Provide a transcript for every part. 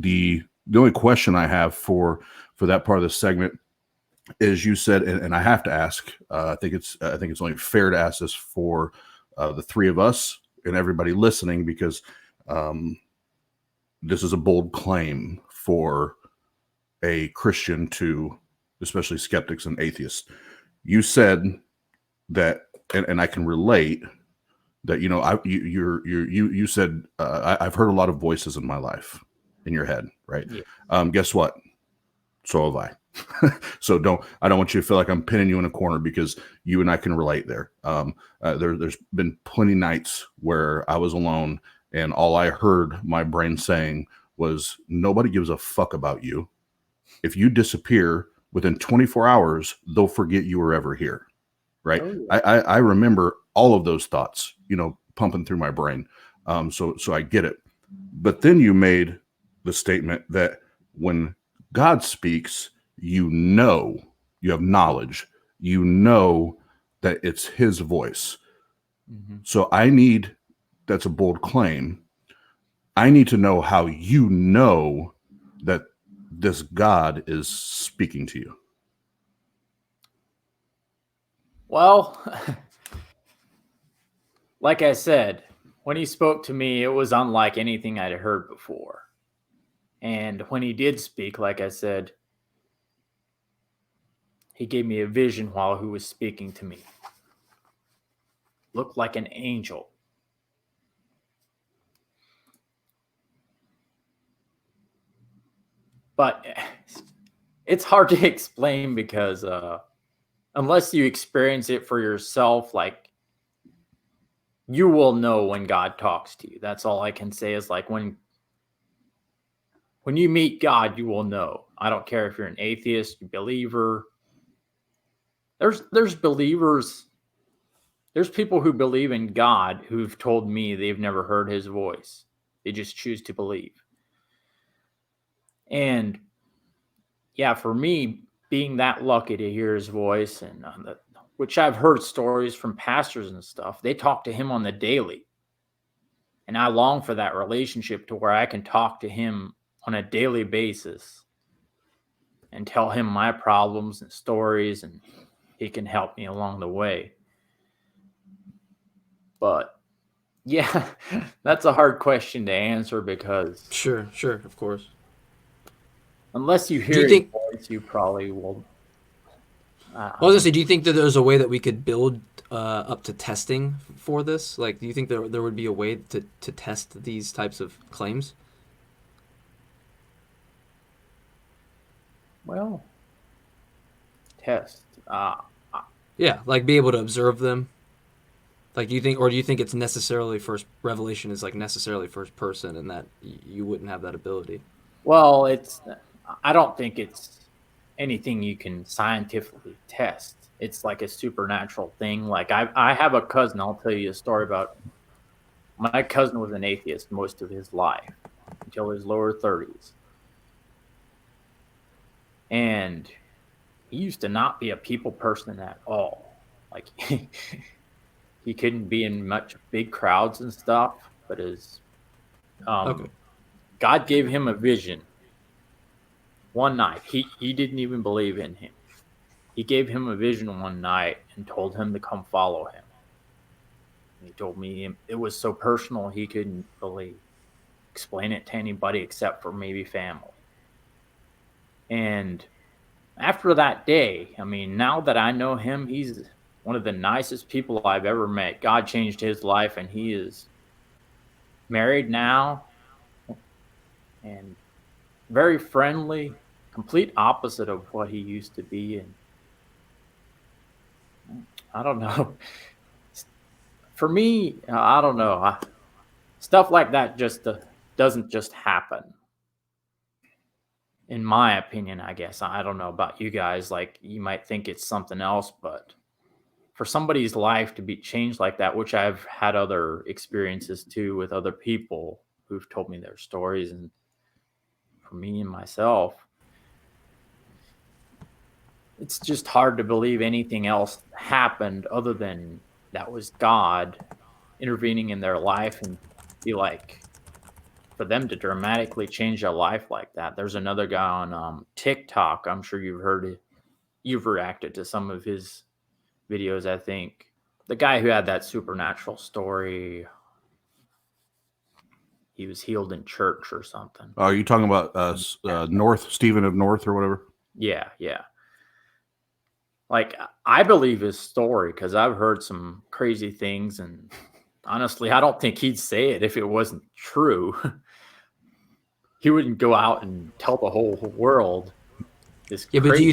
the only question I have for that part of the segment is, you said, and I have to ask. I think it's only fair to ask this for the three of us and everybody listening, because this is a bold claim for a Christian to, especially skeptics and atheists. You said that, and I can relate that. You said I've heard a lot of voices in my life in your head, right? Yeah. Guess what? So have I. So I don't want you to feel like I'm pinning you in a corner, because you and I can relate there. There's been plenty nights where I was alone and all I heard my brain saying was, nobody gives a fuck about you. If you disappear within 24 hours, they'll forget you were ever here. Right. Oh, yeah. I remember all of those thoughts, pumping through my brain. So I get it. But then you made the statement that when God speaks, you have knowledge, that it's his voice. Mm-hmm. So that's a bold claim. I need to know how that this God is speaking to you. Well, like I said, when he spoke to me, it was unlike anything I'd heard before. And when he did speak, like I said, he gave me a vision while he was speaking to me. Looked like an angel. But it's hard to explain, because unless you experience it for yourself, like, you will know when God talks to you. That's all I can say, is like, when you meet God, you will know. I don't care if you're an atheist, a believer. There's believers. There's people who believe in God who've told me they've never heard his voice. They just choose to believe. And yeah, for me, being that lucky to hear his voice, and which I've heard stories from pastors and stuff, they talk to him on the daily. And I long for that relationship to where I can talk to him on a daily basis and tell him my problems and stories, and he can help me along the way. But yeah, that's a hard question to answer, because Sure, of course. unless you hear his voice, you probably will. I was gonna say, do you think that there's a way that we could build up to testing for this? Like, do you think there would be a way to test these types of claims? Well, test. Yeah, like be able to observe them. Like, do you think it's necessarily revelation is like necessarily first person, and that you wouldn't have that ability? Well, I don't think it's anything you can scientifically test. It's like a supernatural thing. Like, I have a cousin. I'll tell you a story about. My cousin was an atheist most of his life, until his lower 30s. And he used to not be a people person at all. Like, he couldn't be in much big crowds and stuff, but God gave him a vision one night. He didn't even believe in him. He gave him a vision one night and told him to come follow him. And he told me it was so personal he couldn't really explain it to anybody except for maybe family. And after that day, I mean, now that I know him, he's one of the nicest people I've ever met. God changed his life, and he is married now and very friendly, complete opposite of what he used to be. And I don't know. For me, I don't know. Stuff like that just doesn't just happen. In my opinion, I guess. I don't know about you guys. Like, you might think it's something else, but for somebody's life to be changed like that, which I've had other experiences too with other people who've told me their stories, and for me and myself, it's just hard to believe anything else happened other than that was God intervening in their life and be like for them to dramatically change their life like that. There's another guy on TikTok. I'm sure you've reacted to some of his videos. I think the guy who had that supernatural story, he was healed in church or something. Are you talking about North, Stephen of North or whatever? Yeah. Like, I believe his story because I've heard some crazy things, and honestly, I don't think he'd say it if it wasn't true. He wouldn't go out and tell the whole world this. Yeah, but crazy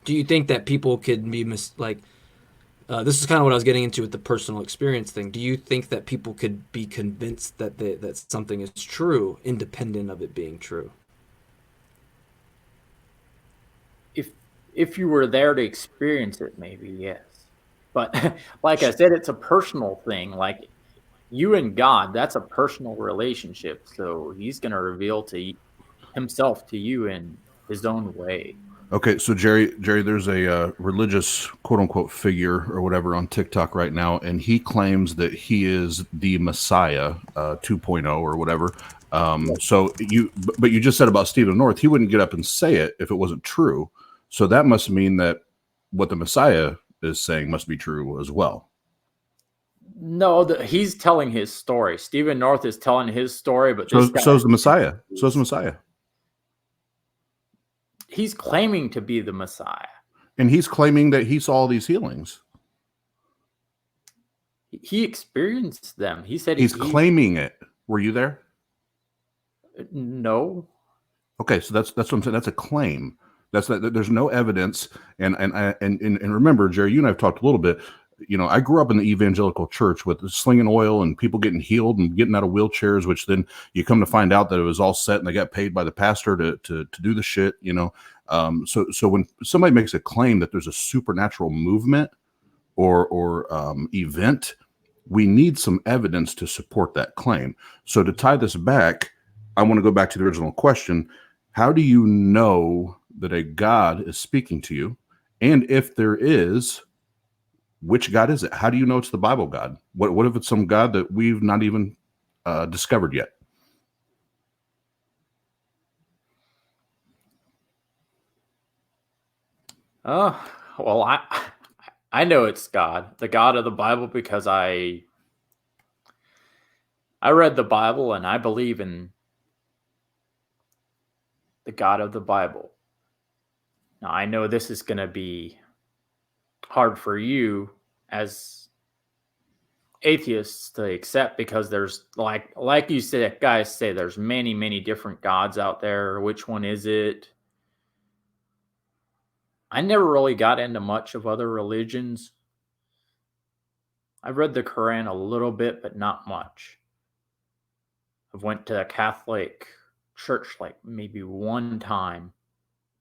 do you think that people could be this is kind of what I was getting into with the personal experience thing. Do you think that people could be convinced that that something is true, independent of it being true? If you were there to experience it, maybe yes. But like I said, it's a personal thing. Like, you and God, that's a personal relationship. So he's going to reveal himself to you in his own way. Okay, so Jerry, there's a religious quote unquote figure or whatever on TikTok right now, and he claims that he is the Messiah 2.0 or whatever. So but you just said about Stephen North, he wouldn't get up and say it if it wasn't true. So that must mean that what the Messiah is saying must be true as well. No, he's telling his story. Stephen North is telling his story, but so's the Messiah. So's the Messiah. He's claiming to be the Messiah. And he's claiming that he saw all these healings. He experienced them. He said he's claiming it. Were you there? No. Okay, so that's what I'm saying. That's a claim. There's no evidence. And remember, Jerry, you and I have talked a little bit. You know, I grew up in the evangelical church with slinging oil and people getting healed and getting out of wheelchairs, which then you come to find out that it was all set and they got paid by the pastor to do the shit, you know. So when somebody makes a claim that there's a supernatural movement or event, we need some evidence to support that claim. So to tie this back, I want to go back to the original question. How do you know that a God is speaking to you? And if there is, which God is it? How do you know it's the Bible God? What if it's some God that we've not even discovered yet? Well, I know it's God, the God of the Bible, because I read the Bible and I believe in the God of the Bible. Now, I know this is going to be hard for you as atheists to accept because there's like you said, guys say there's many different gods out there. Which one is it? I never really got into much of other religions. I've read the Quran a little bit, but not much. I've went to a Catholic church like maybe one time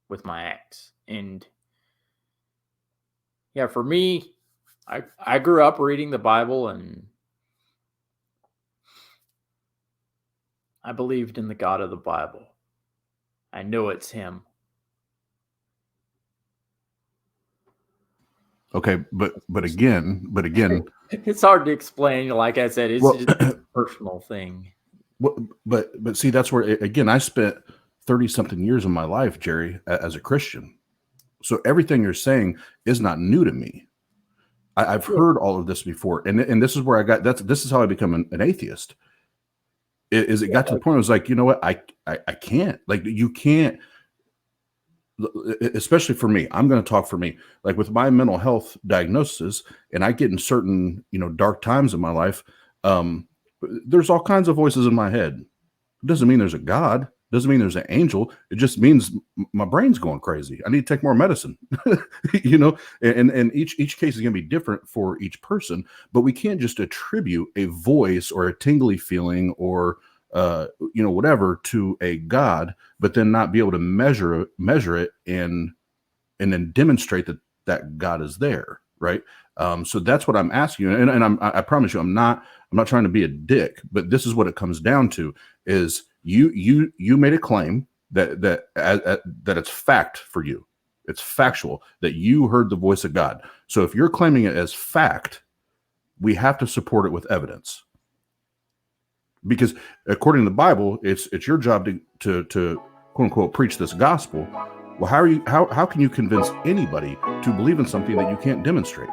with my ex. And yeah, for me, I grew up reading the Bible and I believed in the God of the Bible. I know it's him. Okay, but again, it's hard to explain. Like I said, it's just a personal thing. But see, that's where again I spent 30-something years of my life, Jerry, as a Christian. So everything you're saying is not new to me. I've heard all of this before, and this is where I got. This is how I become an atheist. It got to the point where I was like, you know what, I can't. Like, you can't. Especially for me, I'm going to talk for me. Like with my mental health diagnosis, and I get in certain dark times in my life. There's all kinds of voices in my head. It doesn't mean there's a God. Doesn't mean there's an angel. It just means my brain's going crazy. I need to take more medicine, and each case is going to be different for each person, but we can't just attribute a voice or a tingly feeling or, whatever to a God, but then not be able to measure it and then demonstrate that God is there. Right. So that's what I'm asking you. And I promise you, I'm not trying to be a dick, but this is what it comes down to is you made a claim that it's fact for you. It's factual that you heard the voice of God. So if you're claiming it as fact, we have to support it with evidence. Because according to the Bible, it's your job to quote unquote preach this gospel. Well, how can you convince anybody to believe in something that you can't demonstrate?